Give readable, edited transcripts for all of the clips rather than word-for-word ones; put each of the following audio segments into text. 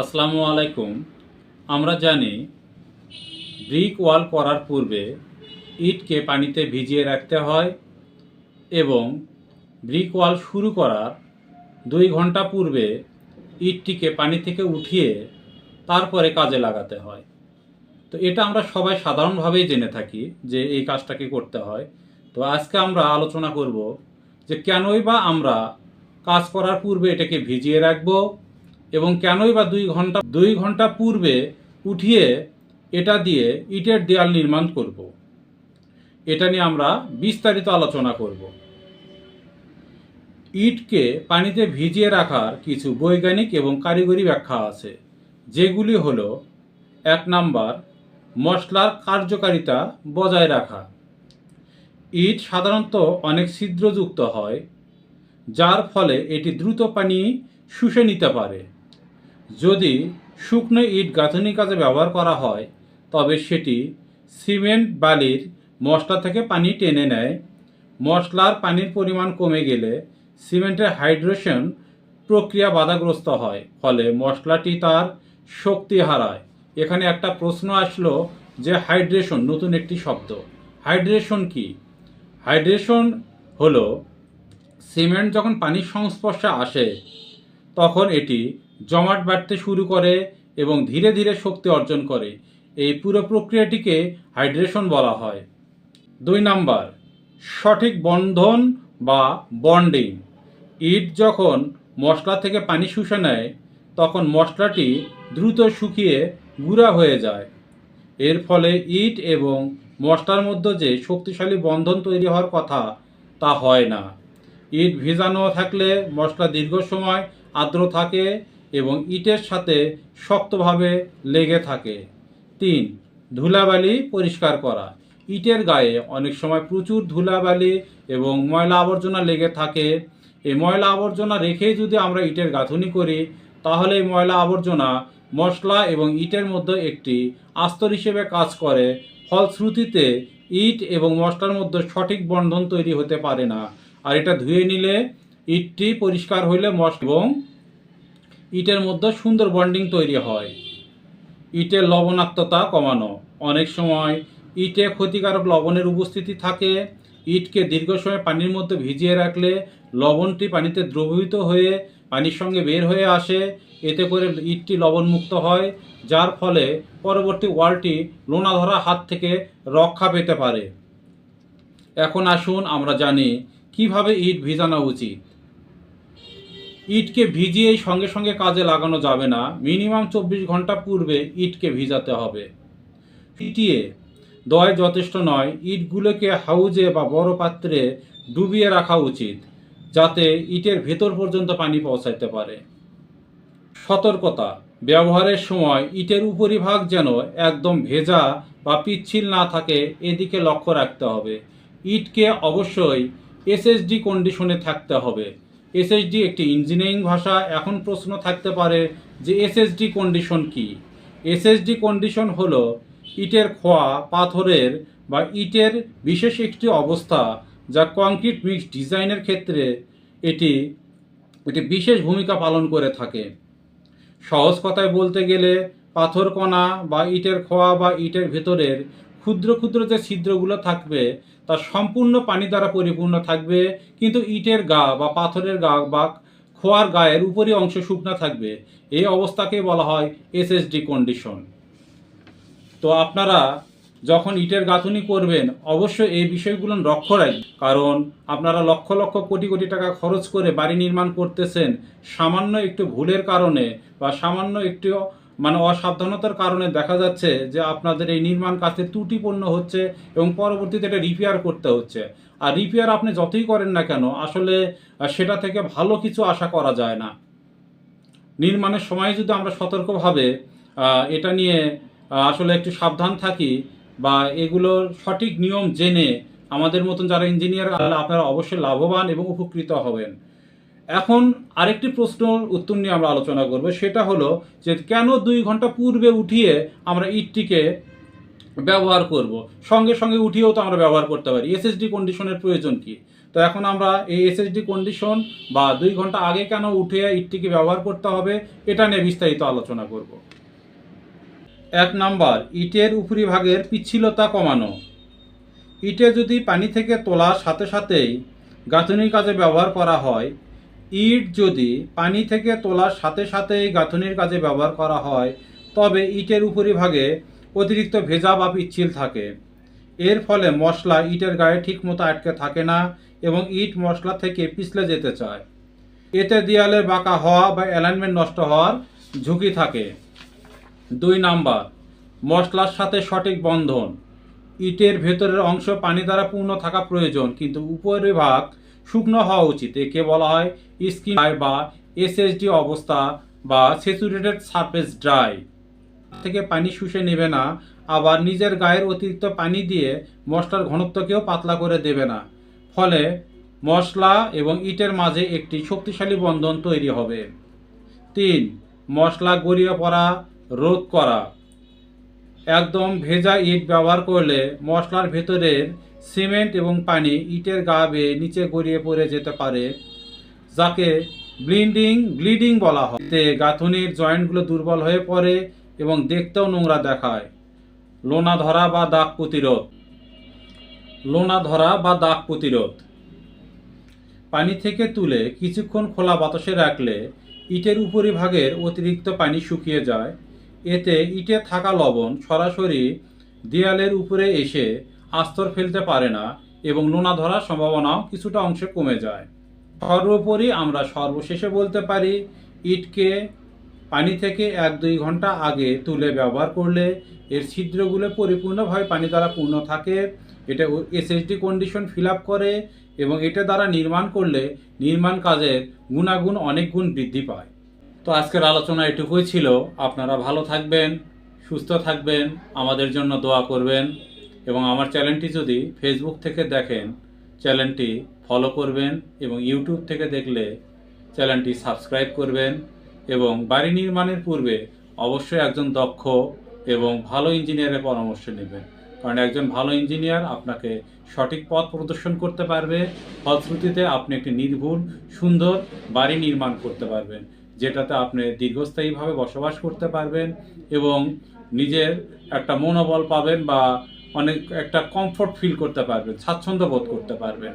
আসসালামু আলাইকুম। আমরা জানি ব্রিক ওয়াল করার পূর্বে ইটকে পানিতে ভিজিয়ে রাখতে হয় এবং ব্রিক ওয়াল শুরু করার 2 ঘন্টা পূর্বে ইটটিকে পানি থেকে উঠিয়ে তারপরে কাজে লাগাতে হয়। তো এটা আমরা সবাই সাধারণভাবেই জেনে থাকি যে এই কাজটাকে করতে হয়। তো আজকে আমরা আলোচনা করব যে কেনই বা আমরা কাজ করার পূর্বে এটাকে ভিজিয়ে রাখবো এবং কেনই বা 2 ঘন্টা পূর্বে উঠিয়ে এটা দিয়ে ইটের দেয়াল নির্মাণ করব। এটা নিয়ে আমরা বিস্তারিত আলোচনা করব। ইটকে পানিতে ভিজিয়ে রাখার কিছু বৈজ্ঞানিক এবং কারিগরি ব্যাখ্যা আছে, যেগুলি হলো: 1 নাম্বার, মশলার কার্যকারিতা বজায় রাখা। ইট সাধারণত অনেক ছিদ্রযুক্ত হয়, যার ফলে এটি দ্রুত পানি শুষে নিতে পারে। যদি শুকনো ইট গাঁথনি কাজে ব্যবহার করা হয় তবে সেটি সিমেন্ট বালির মশলা থেকে পানি টেনে নেয়। মশলার পানির পরিমাণ কমে গেলে সিমেন্টের হাইড্রেশন প্রক্রিয়া বাধাগ্রস্ত হয়, ফলে মশলাটি তার শক্তি হারায়। এখানে একটা প্রশ্ন আসলো যে হাইড্রেশন নতুন একটি শব্দ। হাইড্রেশন কি? হাইড্রেশন হলো সিমেন্ট যখন পানির সংস্পর্শে আসে তখন এটি জমাট বাঁধতে শুরু করে এবং ধীরে ধীরে শক্তি অর্জন করে। এই পুরো প্রক্রিয়াটিকে হাইড্রেশন বলা হয়। 2 নাম্বার, সঠিক বন্ধন বা বন্ডিং। ইট যখন মশলা থেকে পানি শুষে নেয় তখন মশলাটি দ্রুত শুকিয়ে গুঁড়া হয়ে যায়। এর ফলে ইট এবং মশলার মধ্যে যে শক্তিশালী বন্ধন তৈরি হওয়ার কথা তা হয় না। ইট ভেজানো থাকলে মশলা দীর্ঘ সময় আর্দ্র থাকে এবং ইটের সাথে শক্তভাবে লেগে থাকে। 3. ধুলাবালি পরিষ্কার করা। ইটের গায়ে অনেক সময় প্রচুর ধুলাবালি এবং ময়লা আবর্জনা লেগে থাকে। এই ময়লা আবর্জনা রেখেই যদি আমরা ইটের গাঁথুনি করি তাহলে এই ময়লা আবর্জনা মশলা এবং ইটের মধ্যে একটি আস্তর হিসেবে কাজ করে। ফলশ্রুতিতে ইট এবং মশলার মধ্যে সঠিক বন্ধন তৈরি হতে পারে না। আর এটা ধুয়ে নিলে ইটটি পরিষ্কার হইলে মশলা এবং ইটের মধ্যে সুন্দর বন্ডিং তৈরি হয়। ইটের লবণাক্ততা কমানো। অনেক সময় ইটে ক্ষতিকারক লবণের উপস্থিতি থাকে। ইটকে দীর্ঘ সময় পানির মধ্যে ভিজিয়ে রাখলে লবণটি পানিতে দ্রবীভূত হয়ে পানির সঙ্গে বের হয়ে আসে। এতে করে ইটটি লবণমুক্ত হয়, যার ফলে পরবর্তী ওয়ালটি লোনা ধরা হাত থেকে রক্ষা পেতে পারে। এখন আসুন আমরা জানি কিভাবে ইট ভিজানো উচিত। ইটকে ভিজিয়েই সঙ্গে সঙ্গে কাজে লাগানো যাবে না। মিনিমাম 24 ঘন্টা পূর্বে ইটকে ভিজাতে হবে। ফিটিয়ে দয় যথেষ্ট নয়, ইটগুলোকে হাউজে বা বড় পাত্রে ডুবিয়ে রাখা উচিত, যাতে ইটের ভেতর পর্যন্ত পানি পৌঁছাতে পারে। সতর্কতা: ব্যবহারের সময় ইটের উপরিভাগ যেন একদম ভেজা বা পিচ্ছিল না থাকে, এদিকে লক্ষ্য রাখতে হবে। ইটকে অবশ্যই এসএসডি কন্ডিশনে থাকতে হবে। এসএসডি একটি ইঞ্জিনিয়ারিং ভাষা। এখন প্রশ্ন থাকতে পারে যে এসএসডি কন্ডিশন কি? এসএসডি কন্ডিশন হলো ইটের খোয়া, পাথরের বা ইটের বিশেষ একটি অবস্থা যা কংক্রিট মিক্স ডিজাইনের ক্ষেত্রে এটি বিশেষ ভূমিকা পালন করে থাকে। সহজ কথায় বলতে গেলে পাথর কণা বা ইটের খোয়া বা ইটের ভেতরের ক্ষুদ্র ক্ষুদ্র যে ছিদ্রগুলো থাকবে তা সম্পূর্ণ পানি দ্বারা পরিপূর্ণ থাকবে, কিন্তু ইটের গা বা পাথরের গা বা খোয়ার গায়ের উপরি অংশ শুকনো থাকবে। এই অবস্থাকে বলা হয় এসএসডি কন্ডিশন। তো আপনারা যখন ইটের গাঁথুনি করবেন অবশ্যই এই বিষয়গুলো লক্ষ্য রাখবেন, কারণ আপনারা লক্ষ লক্ষ কোটি কোটি টাকা খরচ করে বাড়ি নির্মাণ করতেছেন, সামান্য একটু ভুলের কারণে বা সামান্য একটু অসাবধানতার কারণে দেখা যাচ্ছে যে আপনাদের এই নির্মাণ কাজে ত্রুটিপূর্ণ হচ্ছে এবং পরবর্তীতে এটা রিপেয়ার করতে হচ্ছে। আর রিপেয়ার আপনি যতই করেন না কেন, আসলে সেটা থেকে ভালো কিছু আশা করা যায় না। নির্মাণের সময় যদি আমরা সতর্কভাবে এটা নিয়ে আসলে একটু সাবধান থাকি বা এগুলোর সঠিক নিয়ম জেনে আমাদের মতন যারা ইঞ্জিনিয়ার, আপনারা অবশ্যই লাভবান এবং উপকৃত হবেন। এখন আরেকটি প্রশ্নের উত্তর নিয়ে আমরা আলোচনা করব। সেটা হলো যে কেন 2 ঘন্টা পূর্বে উঠিয়ে আমরা ইটটিকে ব্যবহার করব? সঙ্গে সঙ্গে উঠিয়েও তো আমরা ব্যবহার করতে পারি। এসএসডি কন্ডিশনের প্রয়োজন কি? তো এখন আমরা এই এসএসডি কন্ডিশন বা 2 ঘন্টা আগে কেন উঠে ইটটিকে ব্যবহার করতে হবে এটা নিয়ে বিস্তারিত আলোচনা করব। 1 নাম্বার, ইটের উপরিভাগের পিচ্ছিলতা কমানো। ইটে যদি পানি থেকে তোলার সাথে সাথেই গাঁথনির কাজে ব্যবহার করা হয়, ইট যদি পানি থেকে তোলার সাথে সাথেই গাঁথনির কাজে ব্যবহার করা হয়, তবে ইটের উপরিভাগে অতিরিক্ত ভেজা বা পিচ্ছিল থাকে। এর ফলে মশলা ইটের গায়ে ঠিকমতো আটকে থাকে না এবং ইট মশলা থেকে পিছলে যেতে চায়। এতে দেয়ালের বাঁকা হওয়া বা অ্যালাইনমেন্ট নষ্ট হওয়ার ঝুঁকি থাকে। 2 নাম্বার, মশলার সাথে সঠিক বন্ধন। ইটের ভেতরের অংশ পানি দ্বারা পূর্ণ থাকা প্রয়োজন, কিন্তু উপরের ভাগ শুকনো হওয়া উচিত। একে বলা হয় স্কিন ড্রাই বা এসএসডি অবস্থা বা স্যাচুরেটেড সারফেস ড্রাই। থেকে পানি শুষে নেবে না, আবার নিজের গায়ের অতিরিক্ত পানি দিয়ে মশলার ঘনত্বকেও পাতলা করে দেবে না। ফলে মশলা এবং ইটের মাঝে একটি শক্তিশালী বন্ধন তৈরি হবে। 3, মশলা গড়িয়ে পড়া রোধ করা। একদম ভেজা ইট ব্যবহার করলে মশলার ভেতরের সিমেন্ট এবং পানি ইটের গা বেয়ে নিচে গড়িয়ে পড়ে যেতে পারে, যাকে ব্লিডিং বলা হয়। এতে গাঁথনির জয়েন্টগুলো দুর্বল হয়ে পড়ে এবং দেখতেও নোংরা দেখায়। লোনা ধরা বা দাগ প্রতিরোধ। পানি থেকে তুলে কিছুক্ষণ খোলা বাতাসে রাখলে ইটের উপরিভাগের অতিরিক্ত পানি শুকিয়ে যায়। এতে ইটে থাকা লবণ সরাসরি দেয়ালের উপরে এসে আস্তর ফেলতে পারে না এবং লোনা ধরার সম্ভাবনাও কিছুটা অংশে কমে যায়। সর্বোপরি আমরা সর্বশেষে বলতে পারি, ইটকে পানি থেকে 1-2 ঘন্টা আগে তুলে ব্যবহার করলে এর ছিদ্রগুলো পরিপূর্ণভাবে পানি দ্বারা পূর্ণ থাকে। এটা এসএসডি কন্ডিশন ফিল আপ করে এবং এটা দ্বারা নির্মাণ করলে নির্মাণ কাজের গুণাগুণ অনেক গুণ বৃদ্ধি পায়। তো আজকের আলোচনা এটুকুই ছিল। আপনারা ভালো থাকবেন, সুস্থ থাকবেন, আমাদের জন্য দোয়া করবেন এবং আমার চ্যানেলটি যদি ফেসবুক থেকে দেখেন চ্যানেলটি ফলো করবেন এবং ইউটিউব থেকে দেখলে চ্যানেলটি সাবস্ক্রাইব করবেন এবং বাড়ি নির্মাণের পূর্বে অবশ্যই একজন দক্ষ এবং ভালো ইঞ্জিনিয়ারের পরামর্শ নেবেন, কারণ একজন ভালো ইঞ্জিনিয়ার আপনাকে সঠিক পথ প্রদর্শন করতে পারবে। ফলশ্রুতিতে আপনি একটি নির্ভুল সুন্দর বাড়ি নির্মাণ করতে পারবেন, যেটাতে আপনি দীর্ঘস্থায়ীভাবে বসবাস করতে পারবেন এবং নিজের একটা মনোবল পাবেন বা অনেক একটা কমফোর্ট ফিল করতে পারবেন, স্বাচ্ছন্দ্য বোধ করতে পারবেন।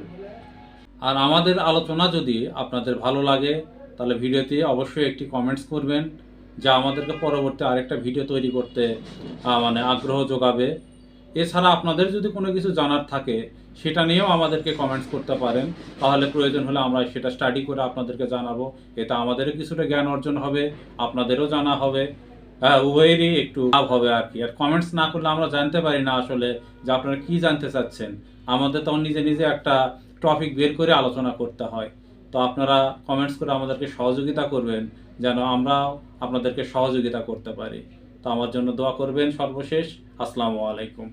আর আমাদের আলোচনা যদি আপনাদের ভালো লাগে তাহলে ভিডিওতে অবশ্যই একটি কমেন্টস করবেন, যা আমাদেরকে পরবর্তী আরেকটা ভিডিও তৈরি করতে আগ্রহ যোগাবে। এছাড়া আপনাদের যদি কোনো কিছু জানার থাকে সেটা নিয়েও আমাদেরকে কমেন্টস করতে পারেন, তাহলে প্রয়োজন হলে আমরা সেটা স্টাডি করে আপনাদেরকে জানাবো। এতে আমাদেরও কিছুটা জ্ঞান অর্জন হবে, আপনাদেরও জানা হবে, উভয়েরই একটু লাভ হবে আর কি। আর কমেন্টস না করলে আমরা জানতে পারি না আসলে যে আপনারা কি জানতে চাচ্ছেন। আমাদের তখন নিজে নিজে একটা টপিক বের করে আলোচনা করতে হয়। তো আপনারা কমেন্টস করে আমাদেরকে সহযোগিতা করবেন যেন আমরাও আপনাদেরকে সহযোগিতা করতে পারি। তো আমার জন্য দোয়া করবেন। সর্বশেষ আসসালামু আলাইকুম।